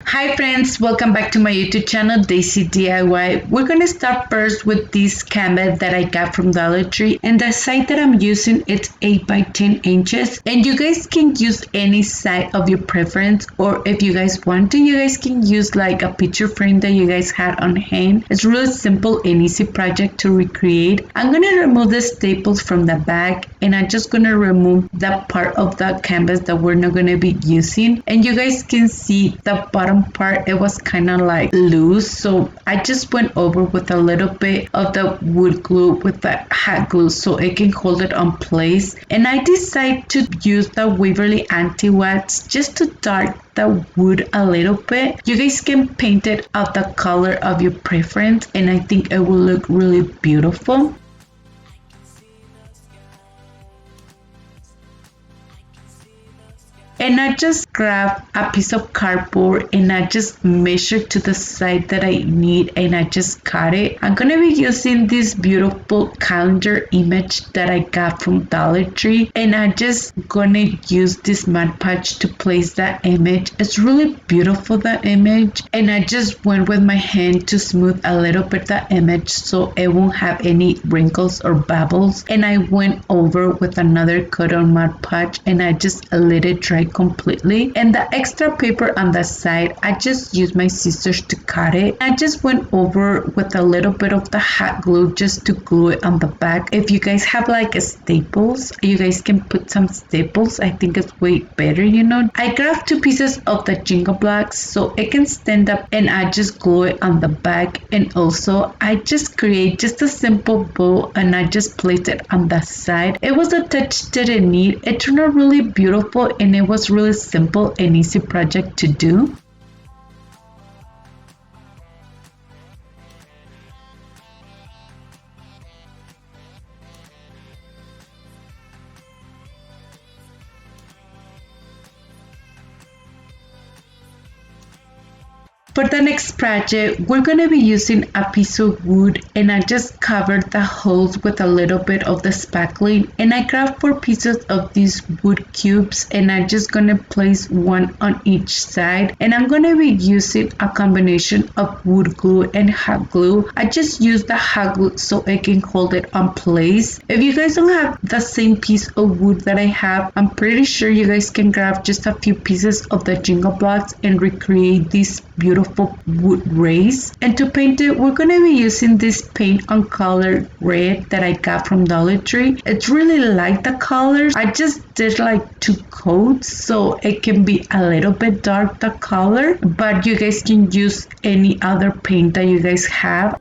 Hi friends, welcome back to my YouTube channel Daysi DIY. We're going to start first with this canvas that I got from Dollar Tree, and the size that I'm using it's 8 by 10 inches, and you guys can use any size of your preference, or if you guys want to, you guys can use like a picture frame that you guys had on hand. It's really simple and easy project to recreate. I'm going to remove the staples from the back, and I'm just going to remove that part of the canvas that we're not going to be using, and you guys can see the bottom part. It was kind of like loose, so I just went over with a little bit of the wood glue with the hot glue so it can hold it on place. And I decided to use the Waverly anti-wax just to dark the wood a little bit. You guys can paint it of the color of your preference, and I think it will look really beautiful. And I just grab a piece of cardboard and I just measure to the size that I need, and I just cut it. I'm gonna be using this beautiful calendar image that I got from Dollar Tree, and I just gonna use this Mod Podge to place that image. It's really beautiful, that image, and I just went with my hand to smooth a little bit the image so it won't have any wrinkles or bubbles. And I went over with another coat on Mod Podge and I just let it dry completely. And the extra paper on the side, I just used my scissors to cut it. I just went over with a little bit of the hot glue just to glue it on the back. If you guys have like a staples, you guys can put some staples. I think it's way better, you know. I grabbed two pieces of the jingle blocks so it can stand up, and I just glue it on the back. And also I just create just a simple bow and I just placed it on the side. It was a touch that I need. It turned out really beautiful, and it was really simple and easy project to do. For the next project, we're going to be using a piece of wood, and I just covered the holes with a little bit of the spackling, and I grabbed 4 pieces of these wood cubes, and I'm just going to place one on each side. And I'm going to be using a combination of wood glue and hot glue. I just used the hot glue so I can hold it on place. If you guys don't have the same piece of wood that I have, I'm pretty sure you guys can grab just a few pieces of the jingle blocks and recreate this beautiful wood race. And to paint it, we're going to be using this paint on color red that I got from Dollar Tree. It's really light, the colors. I just did like 2 coats so it can be a little bit dark, the color, but you guys can use any other paint that you guys have.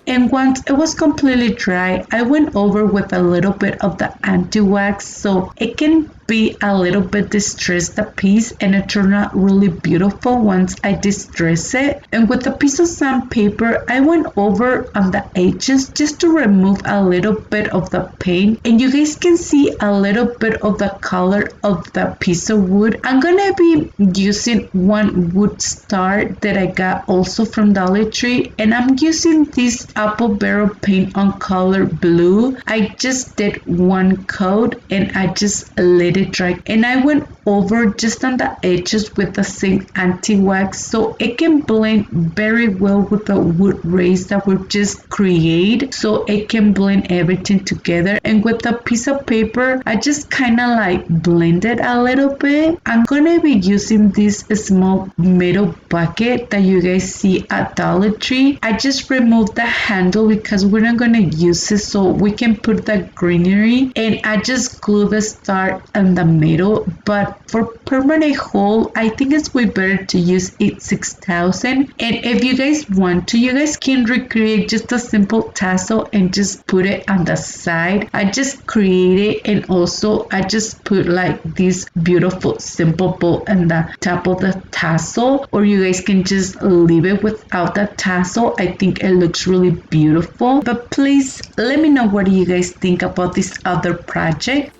And once it was completely dry, I went over with a little bit of the anti-wax so it can be a little bit distressed, the piece, and it turned out really beautiful once I distress it. And with a piece of sandpaper, I went over on the edges just to remove a little bit of the paint, and you guys can see a little bit of the color of the piece of wood. I'm gonna be using one wood star that I got also from Dollar Tree, and I'm using this apple barrel paint on color blue. I just did 1 coat and I just let it dry, and I went over just on the edges with the same anti-wax so it can blend very well with the wood race that we just create, so it can blend everything together. And with the piece of paper, I just kind of like blend it a little bit. I'm gonna be using this small metal bucket that you guys see at Dollar Tree. I just removed the handle because we're not gonna use it, so we can put the greenery, and I just glue the star in the middle. But for permanent hole, I think it's way better to use 6000. And if you guys want to, you guys can recreate just a simple tassel and just put it on the side. I just created, and also I just put like this beautiful simple bow on the top of the tassel, or you guys can just leave it without the tassel. I think it looks really beautiful. But please let me know, what do you guys think about this other project?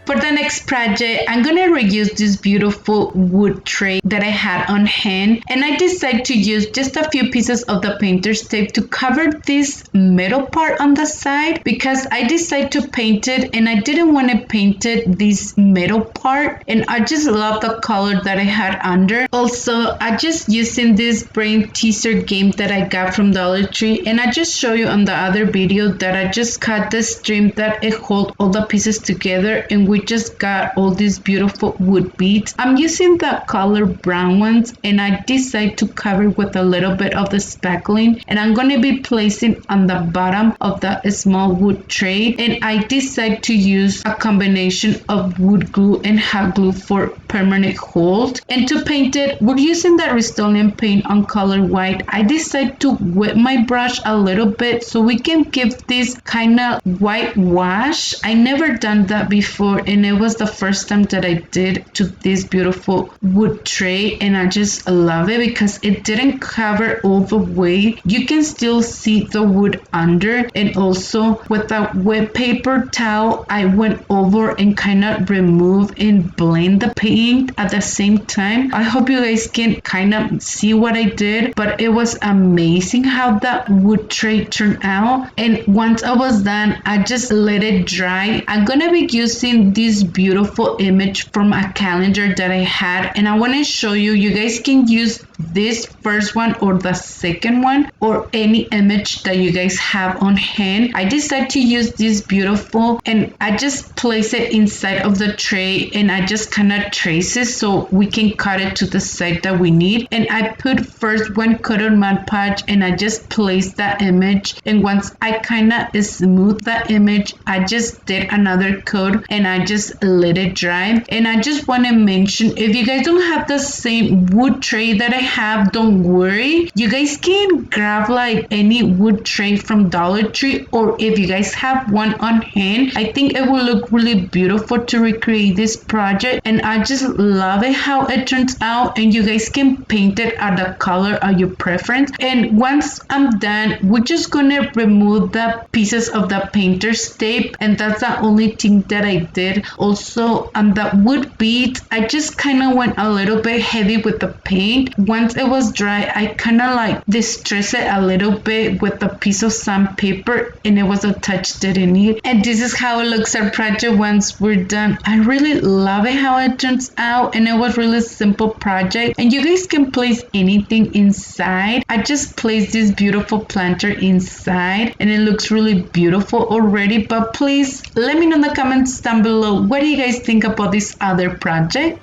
For the next next project, I'm gonna reuse this beautiful wood tray that I had on hand, and I decided to use just a few pieces of the painter's tape to cover this metal part on the side because I decided to paint it and I didn't want to paint it this metal part, and I just love the color that I had under. Also, I just using this brain teaser game that I got from Dollar Tree, and I just show you on the other video that I just cut the string that it holds all the pieces together, and we just got all these beautiful wood beads. I'm using the color brown ones, and I decide to cover with a little bit of the spackling, and I'm going to be placing on the bottom of the small wood tray, and I decide to use a combination of wood glue and hot glue for permanent hold. And to paint it, we're using that Rust-Oleum paint on color white. I decide to wet my brush a little bit so we can give this kind of white wash. I never done that before, and it was the first time that I did to this beautiful wood tray, and I just love it because it didn't cover all the way. You can still see the wood under, and also with a wet paper towel I went over and kind of remove and blend the paint at the same time. I hope you guys can kind of see what I did, but it was amazing how that wood tray turned out. And once I was done, I just let it dry. I'm gonna be using this beautiful image from a calendar that I had, and I want to show you. You guys can use this first one or the second one or any image that you guys have on hand. I decided to use this beautiful, and I just place it inside of the tray, and I just kind of trace it so we can cut it to the side that we need. And I put first one coat on Mod Podge, and I just place that image, and once I kind of smooth that image, I just did another coat and I just let it dry. And I just want to mention, if you guys don't have the same wood tray that I have, don't worry, you guys can grab like any wood tray from Dollar Tree, or if you guys have one on hand, I think it will look really beautiful to recreate this project. And I just love it how it turns out, and you guys can paint it at the color of your preference. And once I'm done, we're just gonna remove the pieces of the painter's tape, and that's the only thing that I did. Also on the wood beads, I just kind of went a little bit heavy with the paint. Once it was dry, I kind of like distressed it a little bit with a piece of sandpaper, and it was attached in it. And this is how it looks our project once we're done. I really love it how it turns out, and it was really simple project, and you guys can place anything inside. I just placed this beautiful planter inside, and it looks really beautiful already. But please let me know in the comments down below, what do you guys think about this other project?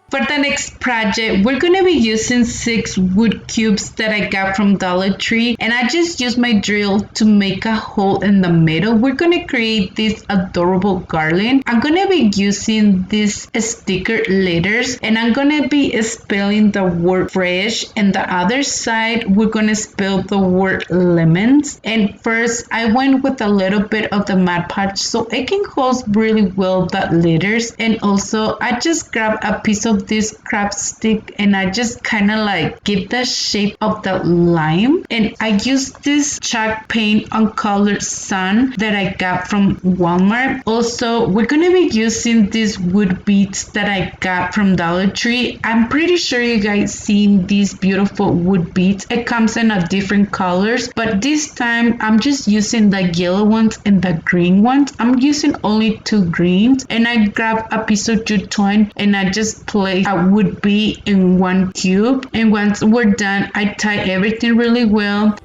For the next project, we're going to be using 6 wood cubes that I got from Dollar Tree, and I just used my drill to make a hole in the middle. We're going to create this adorable garland. I'm going to be using these sticker letters, and I'm going to be spelling the word fresh, and the other side we're going to spell the word lemons. And first I went with a little bit of the Mod Podge so it can hold really well the letters. And also I just grabbed a piece of this craft stick, and I just kind of like give the shape of the lime, and I use this chalk paint on color sun that I got from Walmart. Also, we're gonna be using these wood beads that I got from Dollar Tree. I'm pretty sure you guys seen these beautiful wood beads. It comes in a different colors, but this time I'm just using the yellow ones and the green ones. I'm using only 2 greens, and I grabbed a piece of jute twine, and I just place a wood bead in 1 cube. And once we're done, I tie everything really well.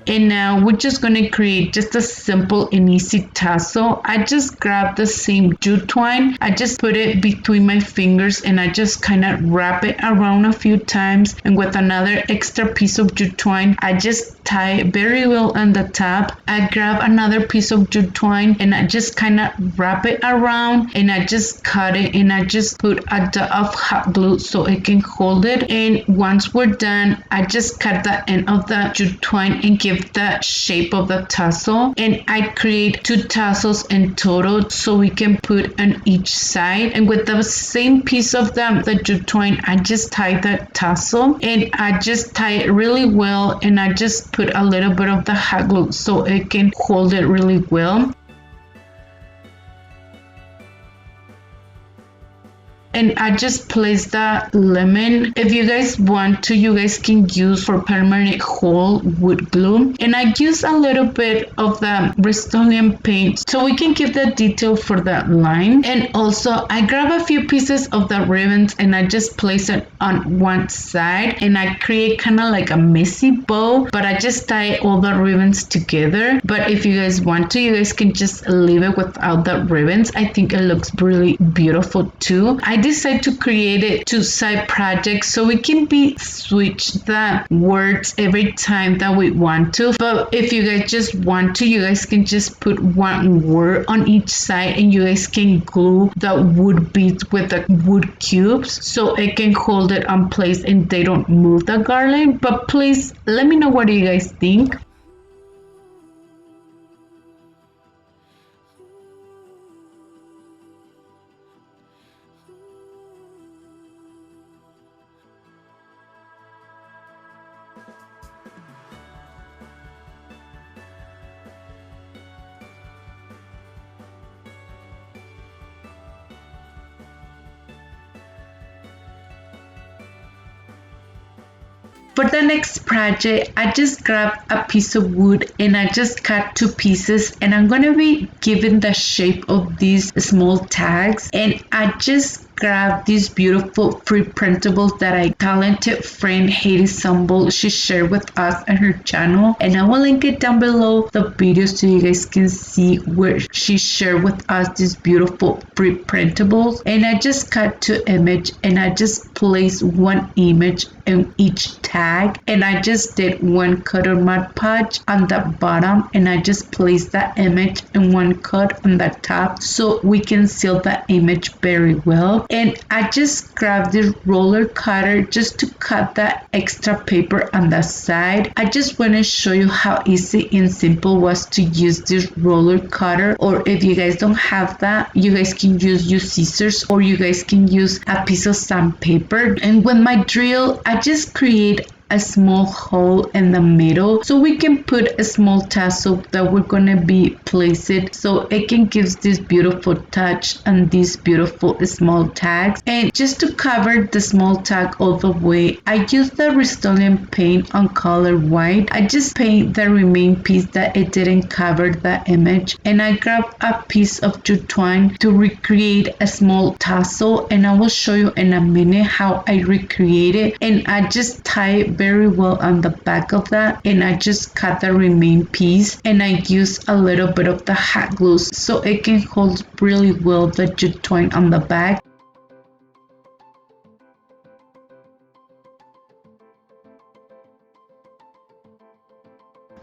And now we're just going to create just a simple and easy tassel. I just grabbed the same jute twine. I just put it between my fingers, and I just kind of wrap it around a few times. And with another extra piece of jute twine, I just tie it very well on the top. I grab another piece of jute twine, and I just kind of wrap it around, and I just cut it, and I just put a dot of hot glue so it can hold it. And once we're done, I just cut the end of the jute twine and give give the shape of the tassel, and I create 2 tassels in total so we can put on each side. And with the same piece of the jute twine, I just tie the tassel, and I just tie it really well, and I just put a little bit of the hot glue so it can hold it really well. And I just place the lemon. If you guys want to, you guys can use for permanent hold wood glue. And I use a little bit of the Rust-Oleum paint so we can give the detail for that line. And also I grab a few pieces of the ribbons and I just place it on one side, and I create kind of like a messy bow, but I just tie all the ribbons together. But if you guys want to, you guys can just leave it without the ribbons. I think it looks really beautiful too. I decided to create it 2 side projects so we can switch the words every time that we want to. But if you guys just want to, you guys can just put one word on each side, and you guys can glue the wood beads with the wood cubes so it can hold it on place and they don't move the garland. But please let me know what do you guys think. For the next project, I just grabbed a piece of wood and I just cut 2 pieces, and I'm gonna be giving the shape of these small tags. And I just grab these beautiful free printables that I talented friend Haiti Sambol she shared with us on her channel, and I will link it down below the video so you guys can see where she shared with us these beautiful free printables. And I just cut 2 images and I just placed 1 image in each tag, and I just did 1 cut on Mod Podge on the bottom, and I just placed that image in 1 cut on the top so we can seal the image very well. And I just grabbed this roller cutter just to cut that extra paper on the side. I just want to show you how easy and simple was to use this roller cutter, or if you guys don't have that, you guys can use your scissors, or you guys can use a piece of sandpaper. And with my drill, I just create a small hole in the middle so we can put a small tassel that we're gonna be placing so it can give this beautiful touch and these beautiful small tags. And just to cover the small tag all the way, I use the Rust-Oleum paint on color white. I just paint the remaining piece that it didn't cover the image, and I grab a piece of jute twine to recreate a small tassel, and I will show you in a minute how I recreate it. And I just tie it very well on the back of that, and I just cut the remaining piece, and I use a little bit of the hot glue so it can hold really well the jute twine on the back.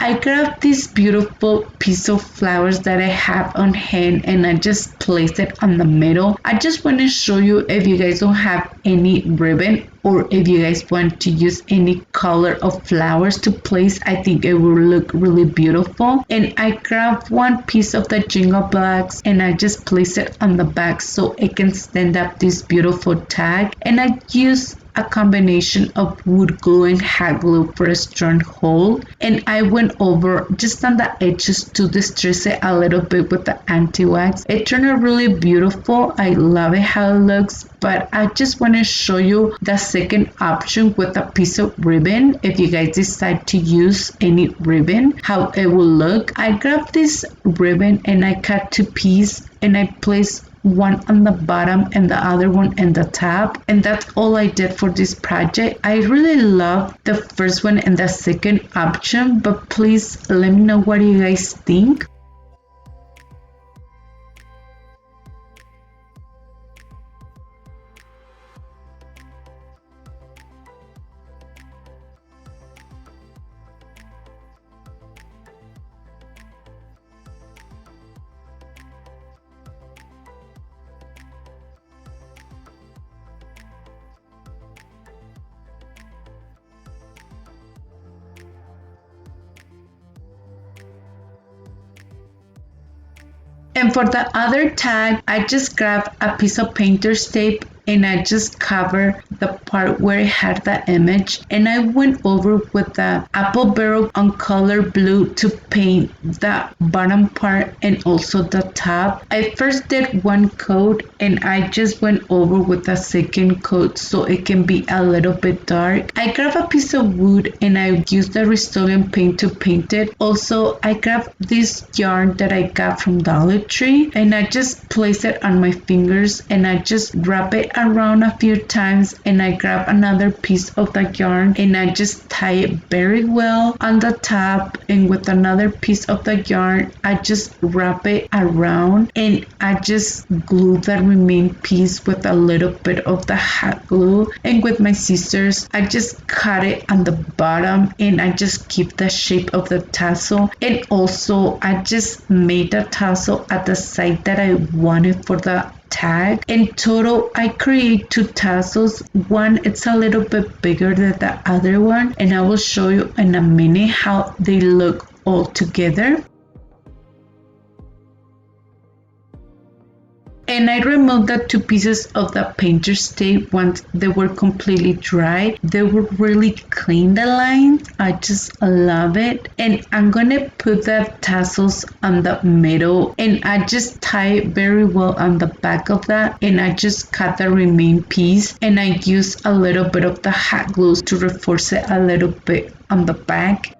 I grabbed this beautiful piece of flowers that I have on hand, and I just placed it on the middle. I just want to show you if you guys don't have any ribbon, or if you guys want to use any color of flowers to place, I think it will look really beautiful. And I grabbed 1 piece of the jingle blocks and I just place it on the back so it can stand up this beautiful tag. And I use a combination of wood glue and hot glue for a strong hold, and I went over just on the edges to distress it a little bit with the anti-wax. It turned out really beautiful. I love it how it looks, but I just want to show you the second option with a piece of ribbon. If you guys decide to use any ribbon, how it will look. I grabbed this ribbon and I cut 2 pieces, and I placed 1 on the bottom and the other one in the top, and that's all I did for this project. I really love the first one and the second option, but please let me know what you guys think. And for the other tag, I just grabbed a piece of painter's tape and I just covered the part where it had the image, and I went over with the apple barrel on color blue to paint the bottom part and also the top. I first did one coat and I just went over with the second coat so it can be a little bit dark. I grabbed a piece of wood and I used the Rust-Oleum paint to paint it. Also, I grabbed this yarn that I got from Dollar Tree and I just placed it on my fingers and I just wrap it around a few times, and I grab another piece of the yarn and I just tie it very well on the top, and with another piece of the yarn I just wrap it around and I just glue the remaining piece with a little bit of the hot glue, and with my scissors I just cut it on the bottom and I just keep the shape of the tassel, and also I just made the tassel at the side that I wanted for the tag. In total, I create 2 tassels. One, it's a little bit bigger than the other one, and I will show you in a minute how they look all together. And I removed the 2 pieces of the painter's tape once they were completely dry. They were really clean, the lines. I just love it. And I'm gonna put the tassels on the middle, and I just tie it very well on the back of that, and I just cut the remaining piece, and I use a little bit of the hot glue to reinforce it a little bit on the back.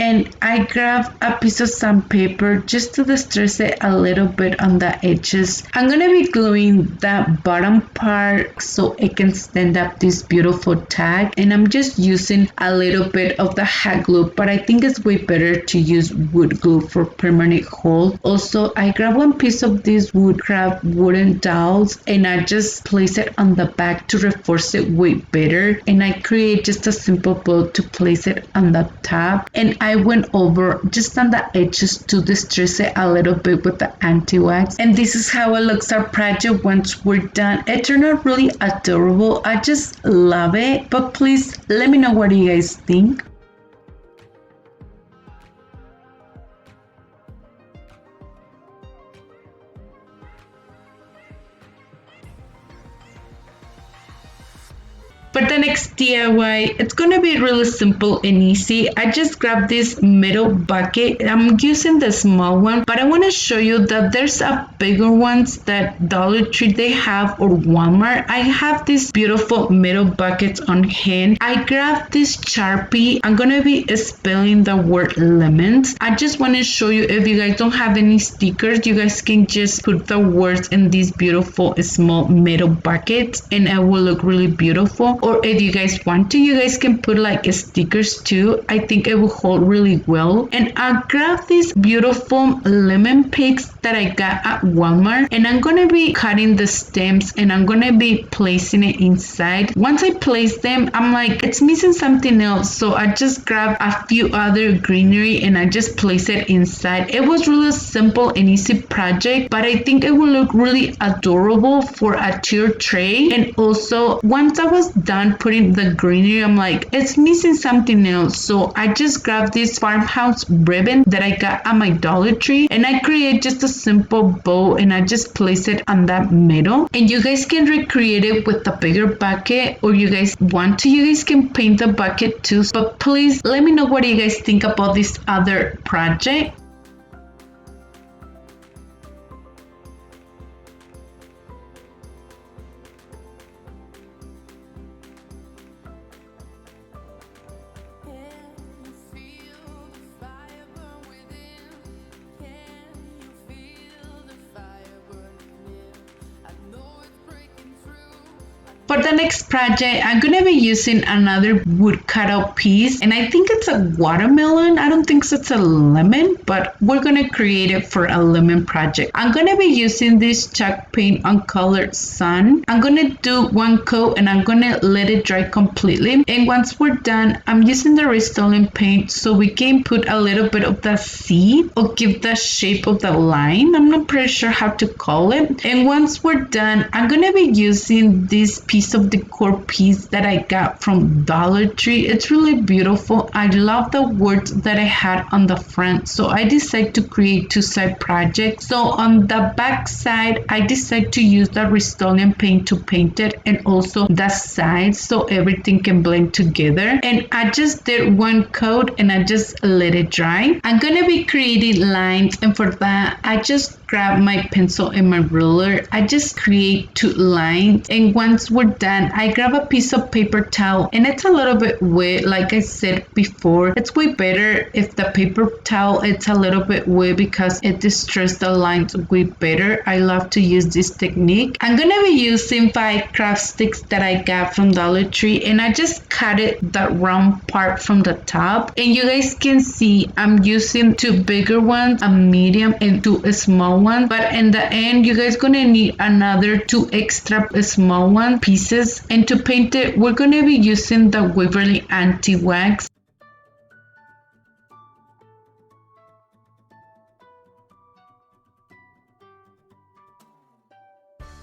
And I grab a piece of sandpaper just to distress it a little bit on the edges. I'm gonna be gluing that bottom part so it can stand up this beautiful tag, and I'm just using a little bit of the hot glue, but I think it's way better to use wood glue for permanent hold. Also, I grab one piece of these woodcraft wooden dowels and I just place it on the back to reinforce it way better, and I create just a simple bow to place it on the top, and I went over just on the edges to distress it a little bit with the anti-wax. And this is how it looks our project once we're done. It turned out really adorable. I just love it. But please let me know what you guys think. For the next DIY, it's gonna be really simple and easy. I just grabbed this metal bucket. I'm using the small one, but I want to show you that there's a bigger ones that Dollar Tree they have, or Walmart. I have these beautiful metal buckets on hand. I grabbed this Sharpie. I'm gonna be spelling the word lemons. I just want to show you, if you guys don't have any stickers, you guys can just put the words in these beautiful small metal buckets and it will look really beautiful. Or if you guys want to, you guys can put like stickers too. I think it will hold really well. And I grabbed these beautiful lemon picks that I got at Walmart, and I'm gonna be cutting the stems and I'm gonna be placing it inside. Once I place them, I'm like, it's missing something else, so I just grabbed a few other greenery and I just place it inside. It was really simple and easy project, but I think it will look really adorable for a tier tray. And also, once I was done putting the greenery, I'm like, it's missing something else, so I just grabbed this farmhouse ribbon that I got at my Dollar Tree, and I create just a simple bow and I just place it on that middle. And you guys can recreate it with a bigger bucket, or you guys want to, you guys can paint the bucket too. But please let me know what you guys think about this other project. For the next project, I'm gonna be using another wood cutout piece, and I think it's a watermelon. I don't think it's a lemon, but we're gonna create it for a lemon project. I'm gonna be using this chalk paint on colored sun. I'm gonna do one coat and I'm gonna let it dry completely. And once we're done, I'm using the Rust-Oleum paint so we can put a little bit of the seed or give the shape of the line. I'm not pretty sure how to call it. And once we're done, I'm gonna be using this piece of decor piece that I got from Dollar Tree. It's really beautiful. I love the words that I had on the front, so I decided to create two-side project. So on the back side, I decided to use the Rust-Oleum paint to paint it, and also the sides so everything can blend together. And I just did one coat and I just let it dry. I'm gonna be creating lines, and for that I just grab my pencil and my ruler. I just create two lines, and once we're done, I grab a piece of paper towel, and it's a little bit wet. Like I said before, it's way better if the paper towel it's a little bit wet because it distresses the lines way better. I love to use this technique. I'm gonna be using 5 craft sticks that I got from Dollar Tree, and I just cut it the round part from the top, and you guys can see I'm using 2 bigger ones, a medium and 2 small ones, but in the end you guys gonna need another 2 extra small one pieces. And to paint it, we're gonna be using the Waverly anti-wax.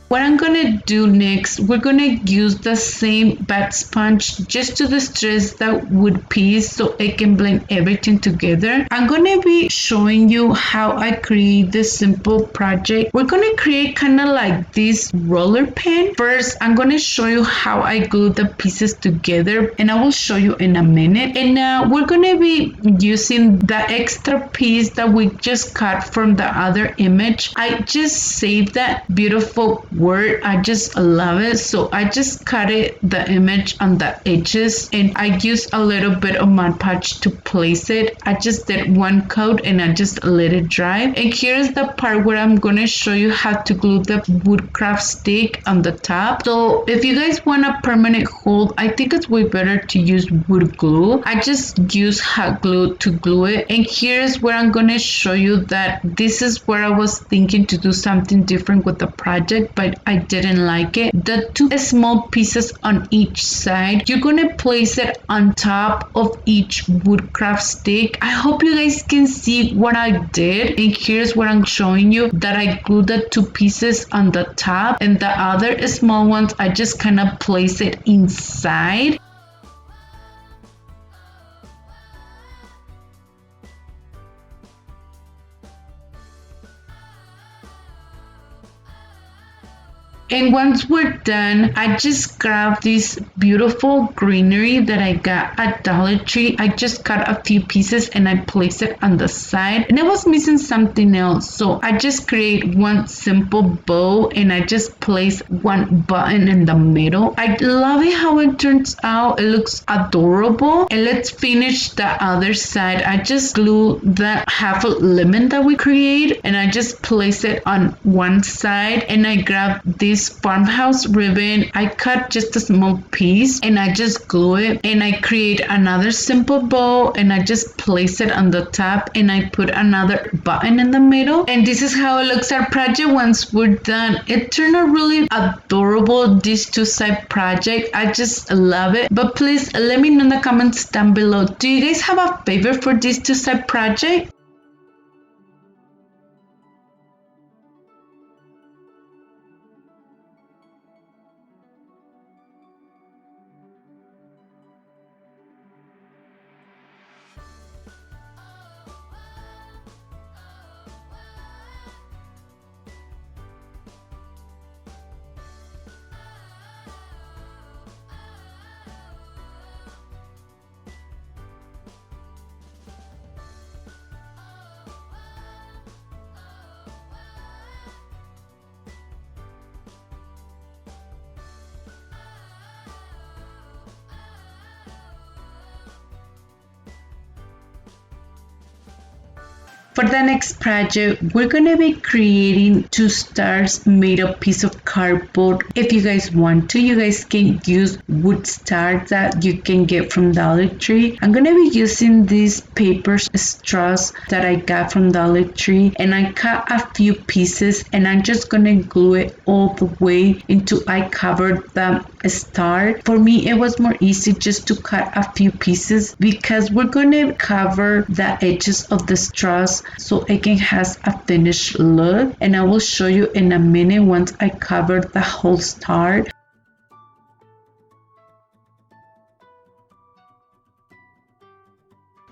What I'm gonna do next, we're gonna use the same bat sponge just to distress that wood piece so it can blend everything together. I'm gonna be showing you how I create this simple project. We're gonna create kind of like this roller pen. First, I'm gonna show you how I glue the pieces together, and I will show you in a minute. And now we're gonna be using the extra piece that we just cut from the other image. I just saved that beautiful word. I just love it, so I just cut it the image on the edges, and I used a little bit of Mod Podge to place it. I just did one coat and I just let it dry. And here's the part where I'm gonna show you how to glue the woodcraft stick on the top. So if you guys want a permanent hold, I think it's way better to use wood glue. I just use hot glue to glue it. And here's where I'm gonna show you that this is where I was thinking to do something different with the project, but I didn't like it. The 2 small pieces on each side, you're gonna place it on top of each woodcraft stick. I hope you guys can see what I did, and here's where I'm showing you that I glued the 2 pieces on the top, and the other small ones I just kind of place it inside. And once we're done, I just grab this beautiful greenery that I got at Dollar Tree. I just cut a few pieces and I place it on the side, and I was missing something else, so I just create one simple bow and I just place one button in the middle. I love it how it turns out. It looks adorable. And let's finish the other side. I just glue the half a lemon that we create, and I just place it on one side, and I grab this farmhouse ribbon. I cut just a small piece and I just glue it, and I create another simple bow and I just place it on the top, and I put another button in the middle. And this is how it looks our project once we're done. It turned out really adorable, this 2-side project. I just love it. But please let me know in the comments down below, do you guys have a favorite for this 2-side project? For the next project, we're gonna be creating 2 stars made of piece of cardboard. If you guys want to, you guys can use wood stars that you can get from Dollar Tree. I'm gonna be using these paper straws that I got from Dollar Tree, and I cut a few pieces, and I'm just gonna glue it all the way until I covered the star. For me, it was more easy just to cut a few pieces because we're gonna cover the edges of the straws so it can has a finished look, and I will show you in a minute once I cover the whole star.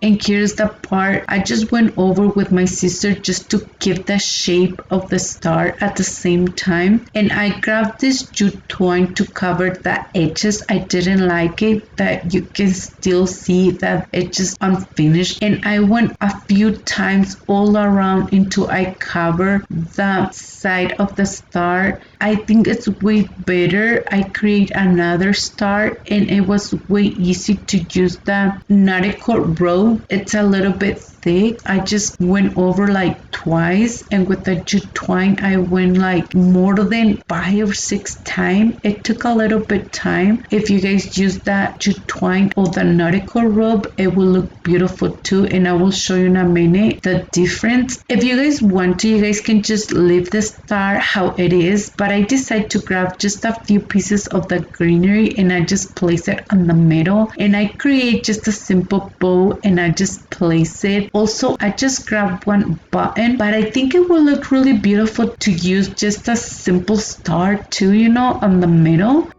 And here's the part I just went over with my sister just to give the shape of the star at the same time. And I grabbed this jute twine to cover the edges. I didn't like it that you can still see that it's just unfinished, and I went a few times all around until I cover the side of the star. I think it's way better. I create another star and it was way easy to use the nautical rope. It's a little bit thick. I just went over like twice, and with the jute twine I went like more than 5 or 6 times. It took a little bit time. If you guys use that jute twine or the nautical rope, it will look beautiful too, and I will show you in a minute the difference. If you guys want to, you guys can just leave the star how it is, but I decided to grab just a few pieces of the greenery and I just place it on the middle, and I create just a simple bow and I just place it. Also, I just grabbed one button, but I think it will look really beautiful to use just a simple star too, you know, on the middle.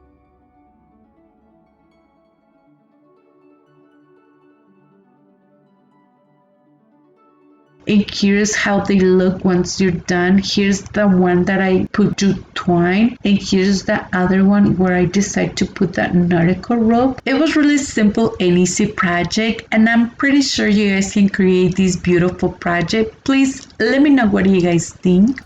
And here's how they look once you're done. Here's the one that I put jute twine, and here's the other one where I decided to put that nautical rope. It was really simple and easy project, and I'm pretty sure you guys can create this beautiful project. Please let me know what you guys think.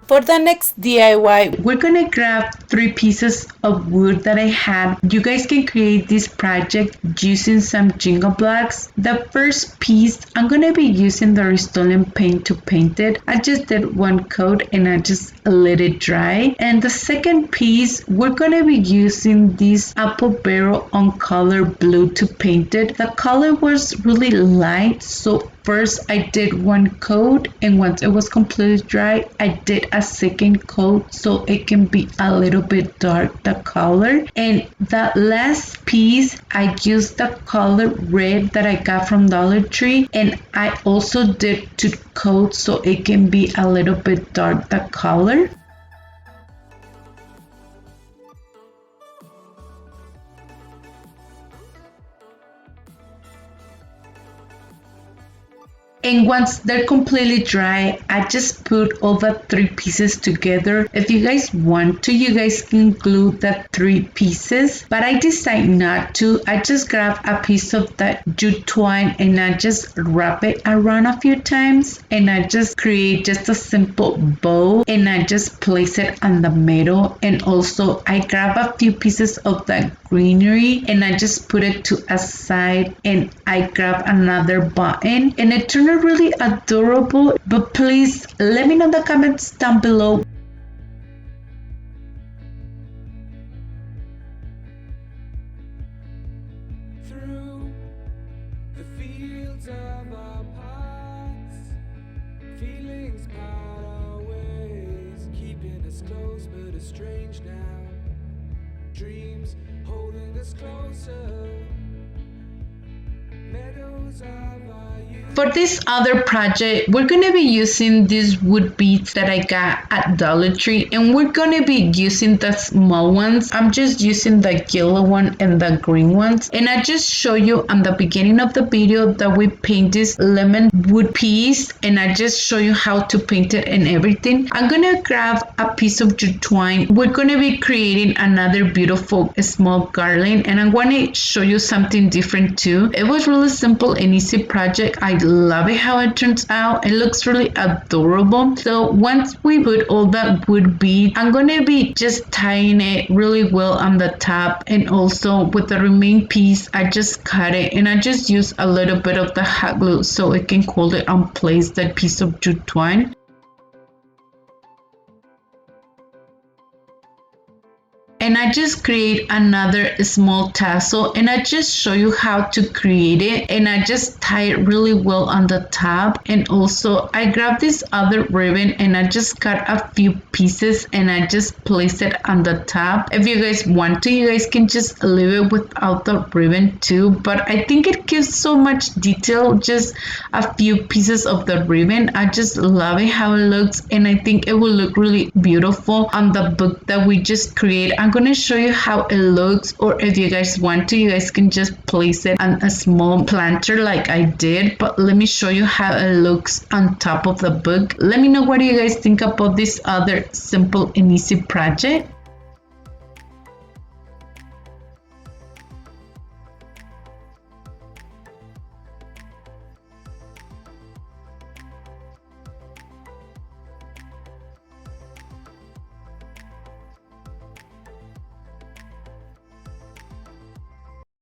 For the next DIY, we're gonna grab 3 pieces of wood that I had. You guys can create this project using some jingle blocks. The first piece, I'm gonna be using the Rust-Oleum paint to paint it. I just did one coat and I just let it dry. And the second piece, we're gonna be using this apple barrel on color blue to paint it. The color was really light, so first I did one coat, and once it was completely dry, I did a second coat so it can be a little bit dark, the color. And the last piece, I used the color red that I got from Dollar Tree, and I also did 2 coats so it can be a little bit dark, the color. And once they're completely dry, I just put all the 3 pieces together. If you guys want to, you guys can glue the 3 pieces, but I decided not to. I just grab a piece of that jute twine and I just wrap it around a few times, and I just create just a simple bow and I just place it on the middle. And also I grab a few pieces of that greenery and I just put it to a side, and I grab another button, and it turned out really adorable. But please let me know in the comments down below through the fields of our past, feelings part our ways, keeping us close but estranged now, dreams holding us closer, meadows of our youth. For this other project, we're going to be using these wood beads that I got at Dollar Tree, and we're going to be using the small ones. I'm just using the yellow one and the green ones, and I just show you on the beginning of the video that we paint this lemon wood piece, and I just show you how to paint it and everything. I'm going to grab a piece of jute twine. We're going to be creating another beautiful small garland, and I want to show you something different too. It was really simple and easy project. I love it how it turns out. It looks really adorable. So once we put all that wood bead, I'm going to be just tying it really well on the top, and also with the remaining piece I just cut it and I just use a little bit of the hot glue so it can hold it on place, that piece of jute twine. and I just create another small tassel, and I just show you how to create it, and I just tie it really well on the top. And also I grab this other ribbon and I just cut a few pieces and I just place it on the top. If you guys want to, you guys can just leave it without the ribbon too, but I think it gives so much detail, just a few pieces of the ribbon. I just love it how it looks, and I think it will look really beautiful on the book that we just create. I'm gonna show you how it looks, or if you guys want to, you guys can just place it on a small planter like I did, but let me show you how it looks on top of the book. Let me know what do you guys think about this other simple and easy project.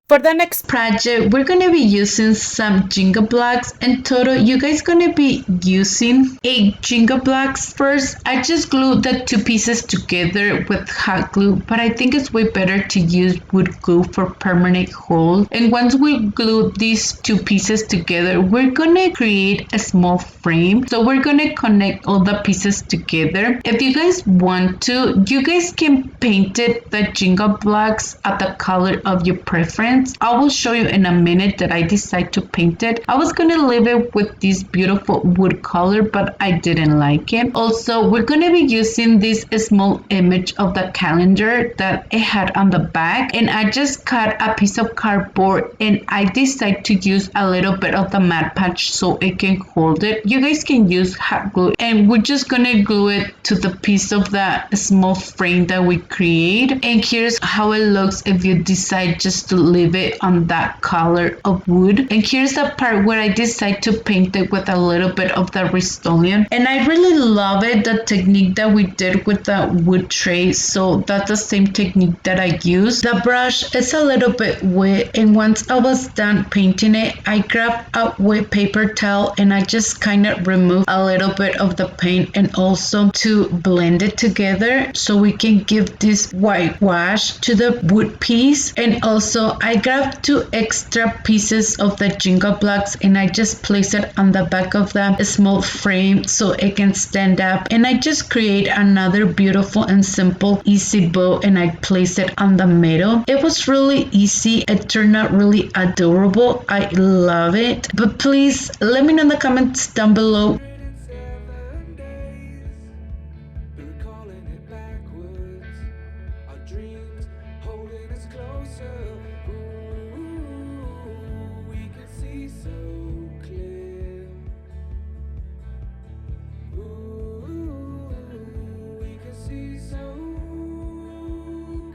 For the next project, we're going to be using some Jenga blocks. In total, you guys going to be using 8 Jenga blocks. First, I just glued the 2 pieces together with hot glue, but I think it's way better to use wood glue for permanent hold. And once we glue these 2 pieces together, we're going to create a small frame. So we're going to connect all the pieces together. If you guys want to, you guys can paint it, the Jenga blocks, at the color of your preference. I will show you in a minute that I decide to paint it. I was gonna leave it with this beautiful wood color, but I didn't like it. Also, we're gonna be using this small image of the calendar that it had on the back, and I just cut a piece of cardboard and I decided to use a little bit of the Mod Podge so it can hold it. You guys can use hot glue, and we're just gonna glue it to the piece of the small frame that we create. And here's how it looks if you decide just to leave it on that color of wood. And here's the part where I decide to paint it with a little bit of the Rust-Oleum, and I really love it, the technique that we did with the wood tray. So that's the same technique that I use. The brush is a little bit wet, and once I was done painting it, I grabbed a wet paper towel and I just kind of removed a little bit of the paint, and also to blend it together so we can give this whitewash to the wood piece. And also I grabbed 2 extra pieces of the Jenga blocks and I just place it on the back of the small frame so it can stand up. And I just create another beautiful and simple easy bow and I place it on the middle. It was really easy. It turned out really adorable. I love it. But please let me know in the comments down below. 107 days, been calling it backwards. Our dreams holding us closer. Ooh, we can see so clear. Ooh, we can see so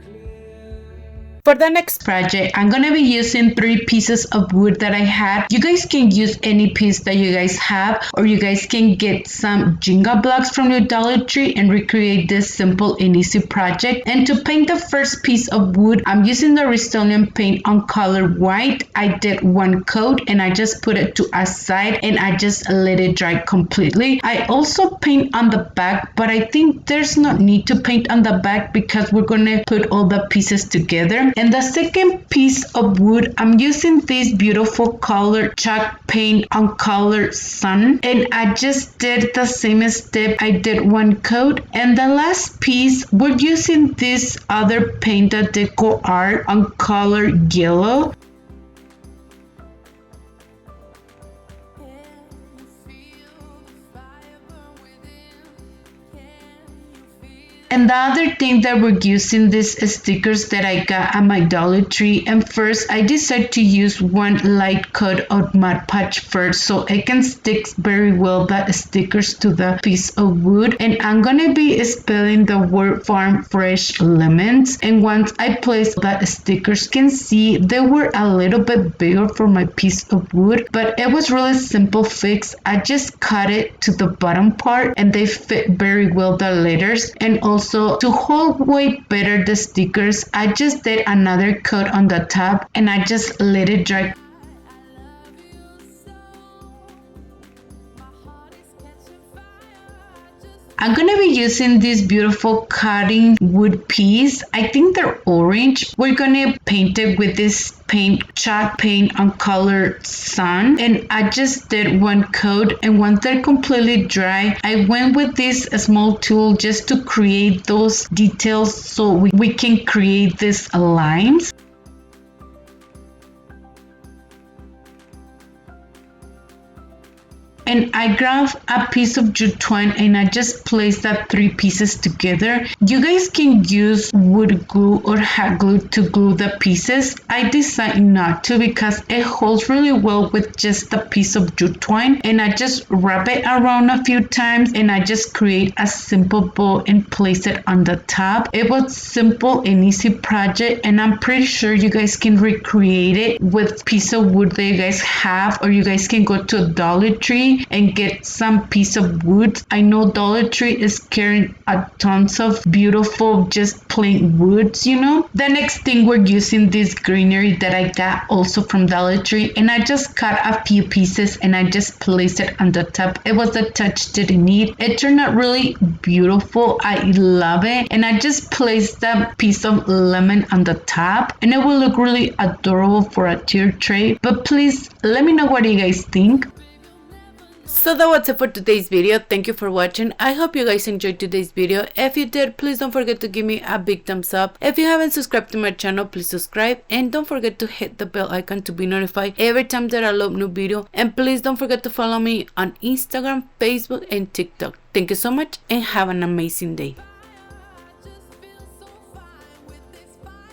clear. For the next project, I'm gonna be using 3 pieces of wood that I had. You guys can use any piece that you guys have, or you guys can get some Jenga blocks from your Dollar Tree and recreate this simple and easy project. And to paint the first piece of wood, I'm using the Rust-Oleum paint on color white. I did 1 coat and I just put it to a side and I just let it dry completely. I also paint on the back, but I think there's no need to paint on the back because we're gonna put all the pieces together. And the second piece of wood, I'm using this beautiful color chalk paint on color sun, and I just did the same step. I did 1 coat, and the last piece we're using this other paint, the Decor art on color yellow. And the other thing that we're using these stickers that I got at my Dollar Tree. And first I decided to use 1 light coat of Mod Podge first so it can stick very well the stickers to the piece of wood. And I'm gonna be spelling the word farm fresh lemons. And once I placed the stickers, you can see they were a little bit bigger for my piece of wood, but it was really simple fix. I just cut it to the bottom part and they fit very well the letters. And also to hold way better the stickers, I just did another coat on the top and I just let it dry. I'm gonna be using this beautiful cutting wood piece. I think they're orange. We're gonna paint it with this chalk paint on colored sun, and I just did one coat, and once they're completely dry, I went with this small tool just to create those details so we can create these lines. And I grabbed a piece of jute twine and I just placed that 3 pieces together. You guys can use wood glue or hot glue to glue the pieces. I decided not to because it holds really well with just a piece of jute twine, and I just wrap it around a few times and I just create a simple bow and place it on the top. It was simple and easy project, and I'm pretty sure you guys can recreate it with piece of wood that you guys have, or you guys can go to a Dollar Tree and get some piece of wood. I know Dollar Tree is carrying a tons of beautiful just plain woods, you know. The next thing, we're using this greenery that I got also from Dollar Tree, and I just cut a few pieces and I just placed it on the top. It was a touch that I need. It turned out really beautiful. I love it, and I just placed that piece of lemon on the top, and it will look really adorable for a tier tray. But please let me know what you guys think. So that was it for today's video. Thank you for watching. I hope you guys enjoyed today's video. If you did, please don't forget to give me a big thumbs up. If you haven't subscribed to my channel, please subscribe, and don't forget to hit the bell icon to be notified every time that I upload new video. And please don't forget to follow me on Instagram, Facebook, and TikTok. Thank you so much and have an amazing day.